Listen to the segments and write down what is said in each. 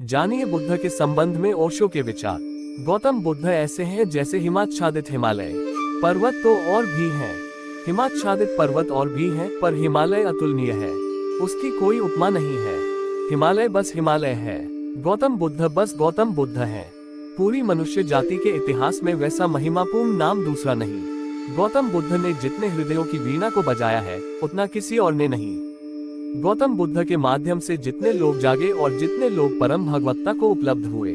जानिए बुद्ध के संबंध में ओशो के विचार। गौतम बुद्ध ऐसे हैं जैसे हिमाच्छादित हिमालय पर्वत तो और भी हैं। हिमाच्छादित पर्वत और भी हैं, पर हिमालय अतुलनीय है, उसकी कोई उपमा नहीं है। हिमालय बस हिमालय है, गौतम बुद्ध बस गौतम बुद्ध है। पूरी मनुष्य जाति के इतिहास में वैसा महिमापूर्ण नाम दूसरा नहीं। गौतम बुद्ध ने जितने हृदयों की वीणा को बजाया है, उतना किसी और ने नहीं। गौतम बुद्ध के माध्यम से जितने लोग जागे और जितने लोग परम भगवत्ता को उपलब्ध हुए,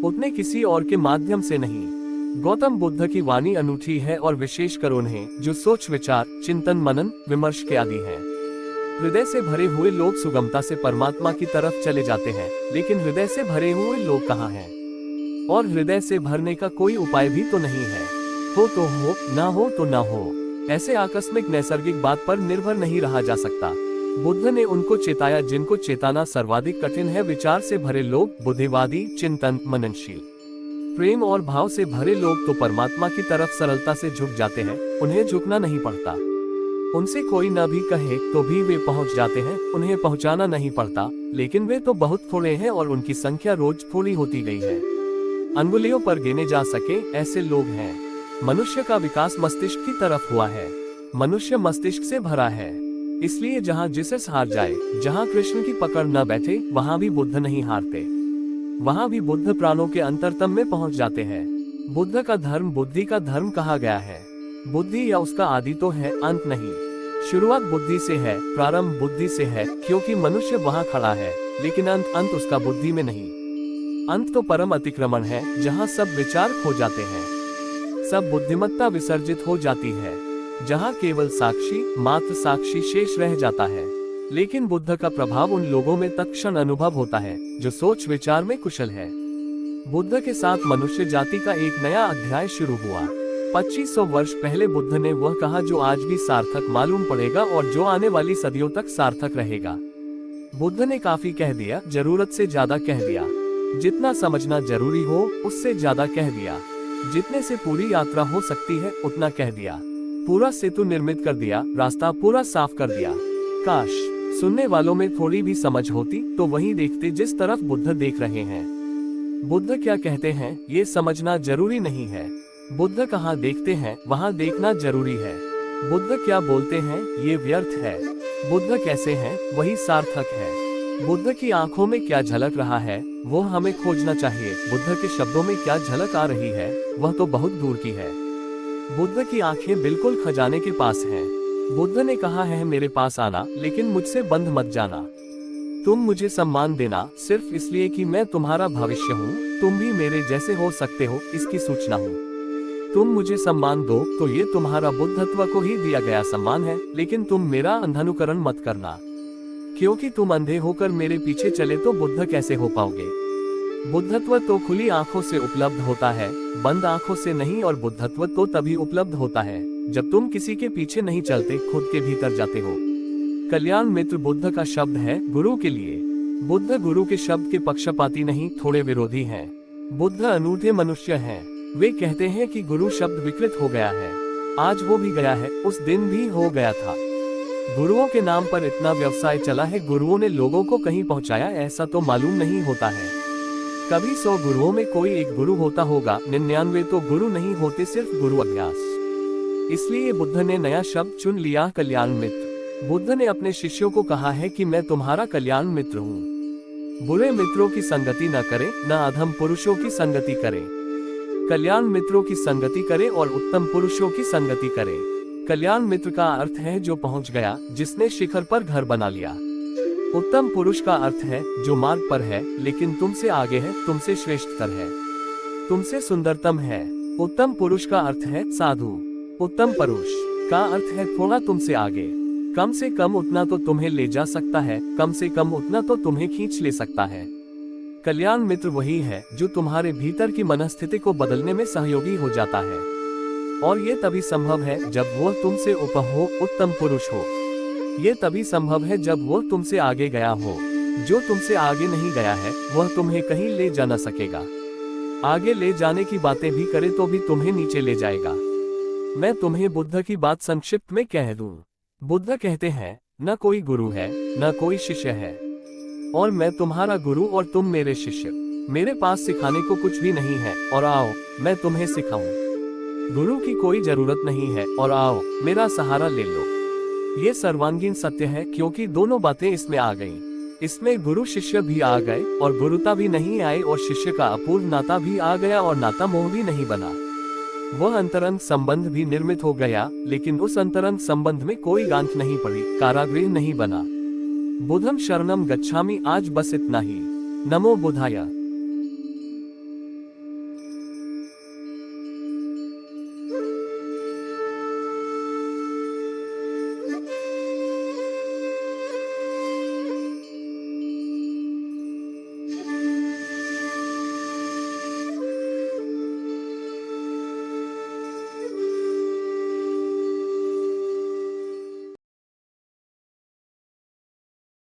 उतने किसी और के माध्यम से नहीं। गौतम बुद्ध की वाणी अनूठी है और विशेषकर उन्हें जो सोच विचार चिंतन मनन विमर्श के आदि हैं। हृदय से भरे हुए लोग सुगमता से परमात्मा की तरफ चले जाते हैं, लेकिन हृदय से भरे हुए लोग कहाँ हैं? और हृदय से भरने का कोई उपाय भी तो नहीं है। हो तो हो, ना हो तो ना हो, ऐसे आकस्मिक नैसर्गिक बात पर निर्भर नहीं रहा जा सकता। बुद्ध ने उनको चेताया जिनको चेताना सर्वाधिक कठिन है। विचार से भरे लोग बुद्धिवादी चिंतन मननशील, प्रेम और भाव से भरे लोग तो परमात्मा की तरफ सरलता से झुक जाते हैं, उन्हें झुकना नहीं पड़ता। उनसे कोई न भी कहे तो भी वे पहुंच जाते हैं, उन्हें पहुंचाना नहीं पड़ता। लेकिन वे तो बहुत थोड़े हैं और उनकी संख्या रोज थोड़ी होती गई है। अंगुलियों पर गिने जा सके ऐसे लोग हैं। मनुष्य का विकास मस्तिष्क की तरफ हुआ है, मनुष्य मस्तिष्क से भरा है। इसलिए जहाँ जिसस हार जाए, जहाँ कृष्ण की पकड़ न बैठे, वहाँ भी बुद्ध नहीं हारते। वहाँ भी बुद्ध प्राणों के अंतरतम में पहुँच जाते हैं। बुद्ध का धर्म बुद्धि का धर्म कहा गया है। बुद्धि या उसका आदि तो है, अंत नहीं। शुरुआत बुद्धि से है, प्रारंभ बुद्धि से है, क्योंकि मनुष्य वहाँ खड़ा है, लेकिन अंत उसका बुद्धि में नहीं। अंत तो परम अतिक्रमण है, जहाँ सब विचार खो जाते हैं, सब बुद्धिमत्ता विसर्जित हो जाती है, जहाँ केवल साक्षी मात्र साक्षी शेष रह जाता है। लेकिन बुद्ध का प्रभाव उन लोगों में तत्क्षण अनुभव होता है जो सोच विचार में कुशल है। बुद्ध के साथ मनुष्य जाति का एक नया अध्याय शुरू हुआ। 2500 वर्ष पहले बुद्ध ने वह कहा जो आज भी सार्थक मालूम पड़ेगा और जो आने वाली सदियों तक सार्थक रहेगा। बुद्ध ने काफी कह दिया, जरूरत से ज्यादा कह दिया। जितना समझना जरूरी हो उससे ज्यादा कह दिया। जितने से पूरी यात्रा हो सकती है उतना कह दिया। पूरा सेतु निर्मित कर दिया, रास्ता पूरा साफ कर दिया। काश सुनने वालों में थोड़ी भी समझ होती तो वही देखते जिस तरफ बुद्ध देख रहे हैं। बुद्ध क्या कहते हैं ये समझना जरूरी नहीं है। बुद्ध कहाँ देखते हैं वहाँ देखना जरूरी है। बुद्ध क्या बोलते हैं ये व्यर्थ है। बुद्ध कैसे हैं वही सार्थक है। बुद्ध की आंखों में क्या झलक रहा है वो हमें खोजना चाहिए। बुद्ध के शब्दों में क्या झलक आ रही है वह तो बहुत दूर की है। बुद्ध की आंखें बिल्कुल खजाने के पास हैं। बुद्ध ने कहा है मेरे पास आना, लेकिन मुझसे बंध मत जाना। तुम मुझे सम्मान देना सिर्फ इसलिए कि मैं तुम्हारा भविष्य हूँ। तुम भी मेरे जैसे हो सकते हो इसकी सूचना हूँ। तुम मुझे सम्मान दो तो ये तुम्हारा बुद्धत्व को ही दिया गया सम्मान है, लेकिन तुम मेरा अंधानुकरण मत करना, क्योंकि तुम अंधे होकर मेरे पीछे चले तो बुद्ध कैसे हो पाओगे। बुद्धत्व तो खुली आंखों से उपलब्ध होता है, बंद आंखों से नहीं। और बुद्धत्व तो तभी उपलब्ध होता है जब तुम किसी के पीछे नहीं चलते, खुद के भीतर जाते हो। कल्याण मित्र बुद्ध का शब्द है गुरु के लिए। बुद्ध गुरु के शब्द के पक्षपाती नहीं, थोड़े विरोधी हैं। बुद्ध अनूठे मनुष्य हैं। वे कहते हैं कि गुरु शब्द विकृत हो गया है। आज हो भी गया है, उस दिन भी हो गया था। गुरुओं के नाम पर इतना व्यवसाय चला है, गुरुओं ने लोगों को कहीं पहुंचाया ऐसा तो मालूम नहीं होता है। कभी 100 गुरुओं में कोई एक गुरु होता होगा, 99 तो गुरु नहीं होते, सिर्फ गुरु अभ्यास। इसलिए बुद्ध ने नया शब्द चुन लिया, कल्याण मित्र। बुद्ध ने अपने शिष्यों को कहा है कि मैं तुम्हारा कल्याण मित्र हूँ। बुरे मित्रों की संगति न करे, न अधम पुरुषों की संगति करे। कल्याण मित्रों की संगति करे और उत्तम पुरुषों की संगति करे। कल्याण मित्र का अर्थ है जो पहुँच गया, जिसने शिखर पर घर बना लिया। उत्तम पुरुष का अर्थ है जो मार्ग पर है, लेकिन तुमसे आगे है, तुमसे श्रेष्ठतर है, तुमसे सुंदरतम है। उत्तम पुरुष का अर्थ है साधु। उत्तम पुरुष का अर्थ है थोड़ा तुमसे आगे। कम से कम उतना तो तुम्हें ले जा सकता है, कम से कम उतना तो तुम्हें खींच ले सकता है। कल्याण मित्र वही है जो तुम्हारे भीतर की मनस्थिति को बदलने में सहयोगी हो जाता है। और ये तभी संभव है जब वह तुमसे ऊपर हो, उत्तम पुरुष हो। ये तभी संभव है जब वह तुमसे आगे गया हो। जो तुमसे आगे नहीं गया है वह तुम्हें कहीं ले जा न सकेगा। आगे ले जाने की बातें भी करे तो भी तुम्हें नीचे ले जाएगा। मैं तुम्हें बुद्ध की बात संक्षिप्त में कह दूं। बुद्ध कहते हैं न कोई गुरु है न कोई शिष्य है, और मैं तुम्हारा गुरु और तुम मेरे शिष्य। मेरे पास सिखाने को कुछ भी नहीं है, और आओ मैं तुम्हें सिखाऊं। गुरु की कोई जरूरत नहीं है, और आओ मेरा सहारा ले लो। ये सर्वांगीण सत्य है, क्योंकि दोनों बातें इसमें आ गईं। इसमें गुरु शिष्य भी आ गए और गुरुता भी नहीं आई, और शिष्य का अपूर्व नाता भी आ गया और नाता मोह भी नहीं बना। वह अंतरंग संबंध भी निर्मित हो गया, लेकिन उस अंतरंग संबंध में कोई गांठ नहीं पड़ी, कारागृह नहीं बना। बुद्धं शरणं गच्छामि। आज बस इतना ही। नमो बुद्धाय।